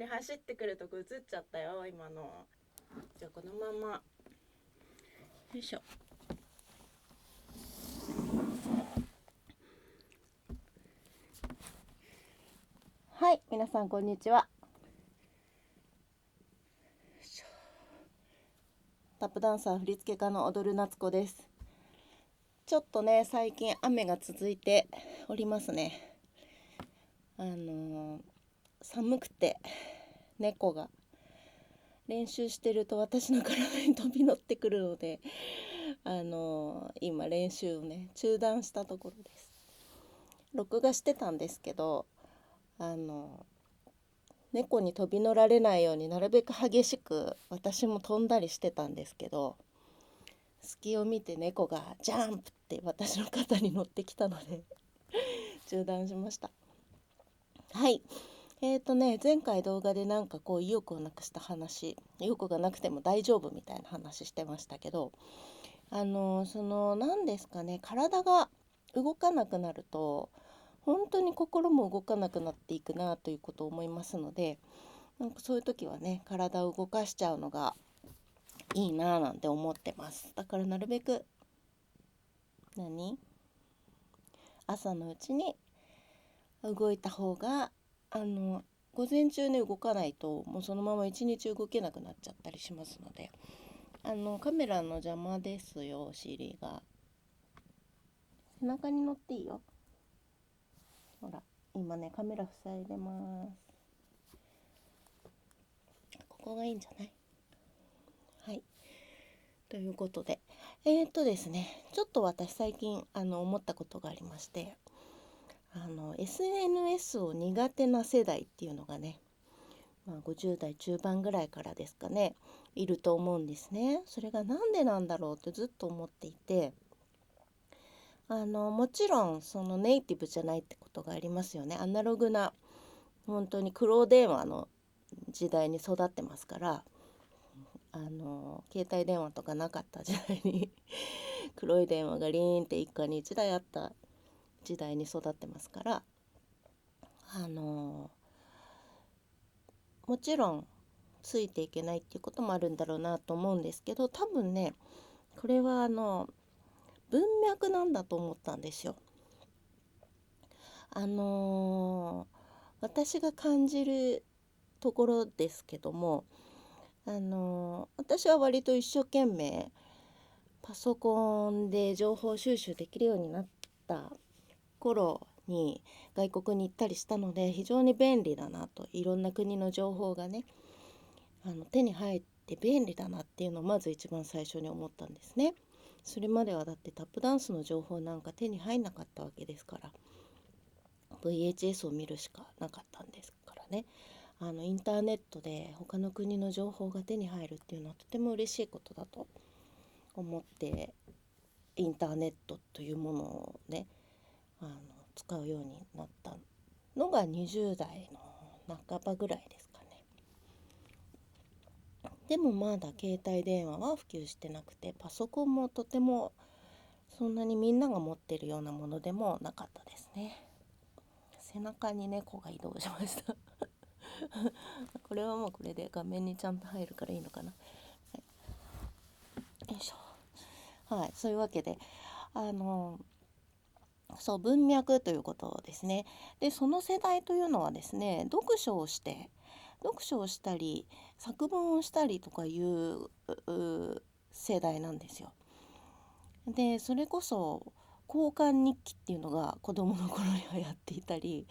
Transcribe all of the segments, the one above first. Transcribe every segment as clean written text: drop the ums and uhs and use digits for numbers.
に走ってくるとこ映っちゃったよ今の。じゃあこのままよいしょ。はい、皆さんこんにちは。タップダンサー振付家の踊る夏子です。ちょっとね最近雨が続いておりますね。寒くて猫が練習してると私の体に飛び乗ってくるので、今練習をね中断したところです。録画してたんですけど、猫に飛び乗られないようになるべく激しく私も飛んだりしてたんですけど、隙を見て猫がジャンプって私の肩に乗ってきたので中断しました。はい。前回動画でなんかこう意欲をなくした話、意欲がなくても大丈夫みたいな話してましたけど、何ですかね、体が動かなくなると本当に心も動かなくなっていくなということを思いますので、なんかそういう時はね体を動かしちゃうのがいいななんて思ってます。だからなるべく朝のうちに動いた方が午前中に動かないともうそのまま一日動けなくなっちゃったりしますので、カメラの邪魔ですよ。お尻が背中に乗っていいよ。ほら今ねカメラ塞いでます。ここがいいんじゃない？はい、ということでですね、ちょっと私最近思ったことがありまして、SNS を苦手な世代っていうのがね、50代中盤ぐらいからですかね、いると思うんですね。それがなんでなんだろうってずっと思っていて、もちろんそのネイティブじゃないってことがありますよね。アナログな本当に黒電話の時代に育ってますから、携帯電話とかなかった時代に黒い電話がリーンって一家に一台あった時代に育ってますから、もちろんついていけないっていうこともあるんだろうなと思うんですけど、多分ねこれは文脈なんだと思ったんですよ。私が感じるところですけども、私は割と一生懸命パソコンで情報収集できるようになった頃に外国に行ったりしたので、非常に便利だなと、いろんな国の情報がね手に入って便利だなっていうのをまず一番最初に思ったんですね。それまではだってタップダンスの情報なんか手に入んなかったわけですから、 VHS を見るしかなかったんですからね。インターネットで他の国の情報が手に入るっていうのはとても嬉しいことだと思って、インターネットというものをね使うようになったのが20代の半ばぐらいですかね。でもまだ携帯電話は普及してなくて、パソコンもとてもそんなにみんなが持ってるようなものでもなかったですね。背中に猫が移動しましたこれはもうこれで画面にちゃんと入るからいいのかな。はい、よいしょ。はい、そういうわけでそう文脈ということですね。でその世代というのはですね、読書をしたり作文をしたりとかいう世代なんですよ。でそれこそ交換日記っていうのが子どもの頃にはやっていたり、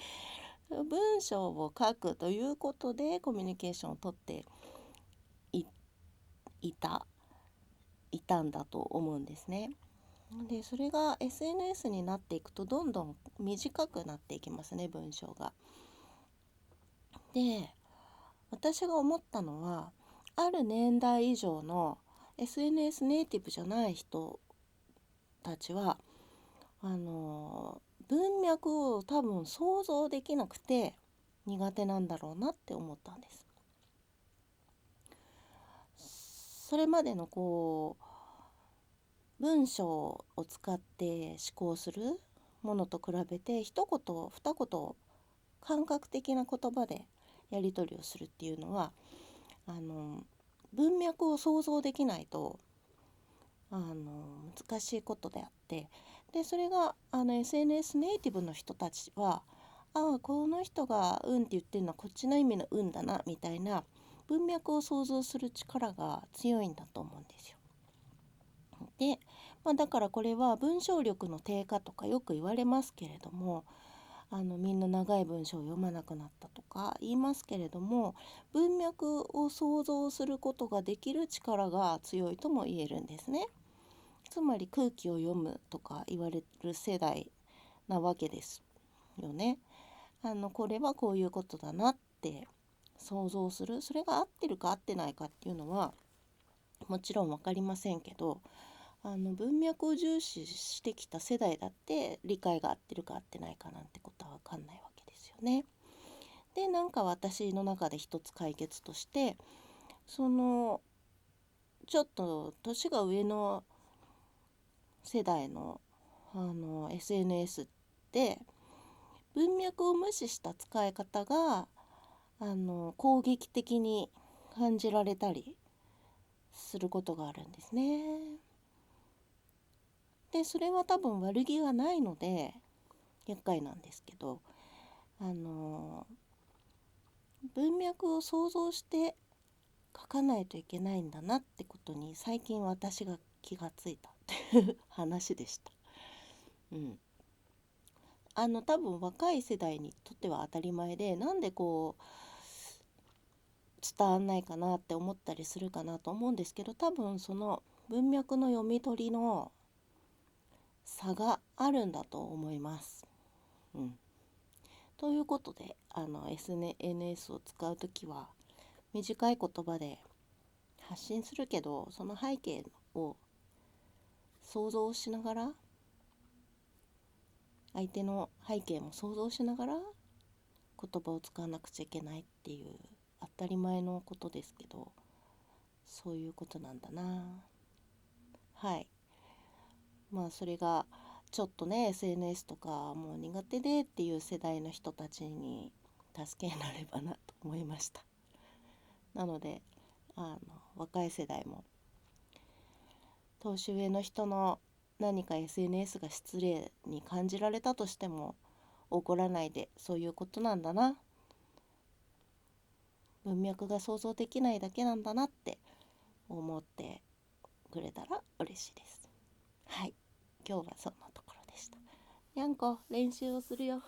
文章を書くということでコミュニケーションをとっていいたいたんだと思うんですね。でそれが SNS になっていくとどんどん短くなっていきますね、文章が。で私が思ったのは、ある年代以上の SNS ネイティブじゃない人たちは文脈を多分想像できなくて苦手なんだろうなって思ったんです。それまでの文章を使って思考するものと比べて一言二言感覚的な言葉でやり取りをするっていうのは文脈を想像できないと難しいことであって、でそれがSNS ネイティブの人たちはこの人が「うん」って言ってるのはこっちの意味の「うん」だなみたいな文脈を想像する力が強いんだと思うんですよ。で、だからこれは文章力の低下とかよく言われますけれども、みんな長い文章を読まなくなったとか言いますけれども、文脈を想像することができる力が強いとも言えるんですね。つまり空気を読むとか言われる世代なわけですよね。これはこういうことだなって想像する、それが合ってるか合ってないかっていうのはもちろん分かりませんけど、文脈を重視してきた世代だって理解が合ってるか合ってないかなんてことは分かんないわけですよね。でなんか私の中で一つ解決として、そのちょっと年が上の世代のSNS って文脈を無視した使い方が攻撃的に感じられたりすることがあるんですね。でそれは多分悪気がないので厄介なんですけど、文脈を想像して書かないといけないんだなってことに最近私が気がついたっていう話でした。多分若い世代にとっては当たり前で、なんでこう伝わんないかなって思ったりするかなと思うんですけど、多分その文脈の読み取りの差があるんだと思います。ということでSNS を使うときは短い言葉で発信するけど、その背景を想像しながら、相手の背景も想像しながら言葉を使わなくちゃいけないっていう当たり前のことですけど、そういうことなんだな。はい。それがちょっとね SNS とかもう苦手でっていう世代の人たちに助けになればなと思いました。なので若い世代も年上の人の何か SNS が失礼に感じられたとしても怒らないで、そういうことなんだな、文脈が想像できないだけなんだなって思ってくれたら嬉しいです。はい、今日はそんなところでした。にゃんこ練習をするよ